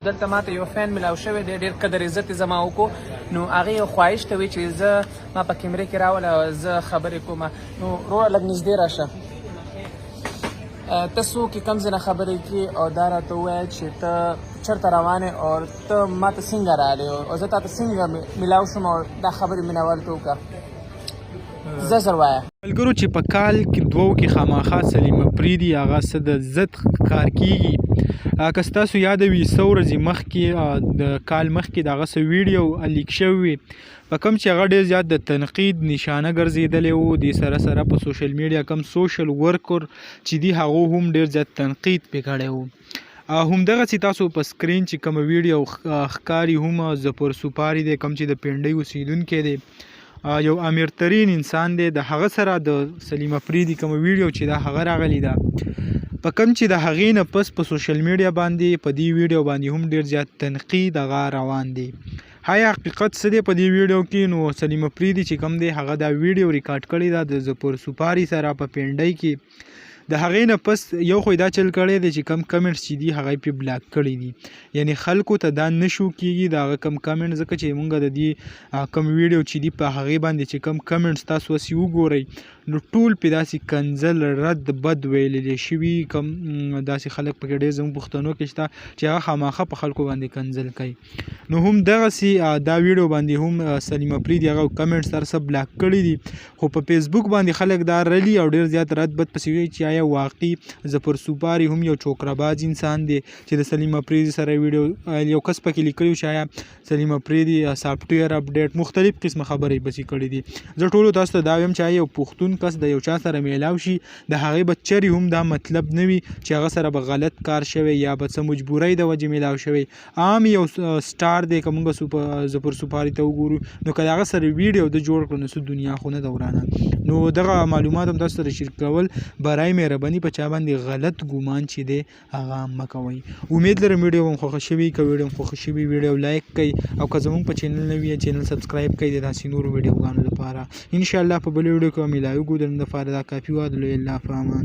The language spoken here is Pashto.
دلته ماته یو فین ملاو شوی دی، ډېر قدر عزت یې زما وکړو. نو هغې یو خواهش ته وی چې زه ما په کیمرې کې راوله او زه خبرې کوم. نو وروره لږ نږدې راشه. ته څوک یې، کوم ځای نه خبرې کوې او دا راته ووایه چې ته چېرته روان یې او ته ما ته څنګه راغلی او زه تا ته څنګه ملاو شوم او دا خبرې مې ناول ته وکړه. زه زر وایه ملګرو چې په کال کې دوو کې خامخا سلیمه پریدي هغه څه د ضد کار کیږي. که ستاسو یاد وي څو ورځې مخکې د کال مخکې د هغه څه ویډیو لیک شوی وي په کوم چې هغه ډېر زیات د تنقید نشانه ګرځېدلی و. د سره سره په سوشل میډیا کوم سوشل ورکر چې دي هغو هم ډېر زیات تنقید پې کړی و. همدغسې تاسو په سکرین چې کومه ویډیو ښکاري هم ظفر سپاري دی، کوم چې د پنډۍ اوسیدونکی دی، یو امیر ترین انسان دی. د هغه سره د سلیمه پریدي کومه ویډیو چې دا هغه راغلی ده، په کوم چې د هغې نه پس په سوشل میډیا باندې په دې ویډیو باندې هم ډېر زیات تنقید هغه روان دی. هایا حقیقت څه دی په دې ویډیو کې؟ نو سلیمه پریدي چې کوم دی هغه دا ویډیو ریکارډ کړې ده د ظفر سپاري سره په پنډۍ کې. د هغې نه پس یو خو دا چل کړی دی چې کم کمنټس چې دي هغه یې پې بلاک کړي دي، یعنې خلکو ته دا نه شو کېږي د هغه کم کمنټ، ځکه چې مونږ د دې کم ویډیو چې دي په هغې باندې چې کم کمنټس تاسو هسې وګورئ نو ټول پې داسې کنځل رد بد ویللی شوي. کم داسې خلک پکې ډېر زموږ پښتنو کې شته چې هغه خامخا په خلکو باندې کنځل کوي. نو هم دغسې دا ویډیو باندې هم سلیمه پریدي هغه کمنټس هر څه بلاک کړي دي، خو په فیسبوک باندې خلک دا رلي او ډېر زیات رد بد پسې وایي چې آیا واقعي ظفر سپاري هم یو چوکرهباز انسان دی چې د سلیمه پریدي سره ویډیو یو کس پکې لیکلی چې آیا سلیمه پریدي سافټویر اپډیټ مختلف قسمه خبرې پسې کړي دي. زه ټولو تاسو ته دا وایم چې آیا یو پښتون کس د یو چا سره میلاو شي د هغې به چرې هم دا مطلب نه وي چې هغه سره به غلط کار شوی یا به څه مجبورۍ د وجې میلاو شوی. عام یو سټار دی، که موږ ظفر سپاري ته وګورو نو که د هغه سره ویډیو د جوړ کړو نو څه دنیا خو نه ده ورانه. نو دغه معلومات هم تاسو سره شریک کول برای مهرباني په چا باندې غلط ګمان چې دی هغه مه کوئ. امید لرم ویډیو هم خوښه شوي. که ویډیو هم خوښه شوي ویډیو لایک کړئ او که زموږ په چینل نه وي چینل سبسکرایب کړئ د داسې نورو ویډیوګانو لپاره. انشاءالله په بلې ویډیو کې به ملاویږو. د نن لپاره دا کافي وه. د لوی الله په امان.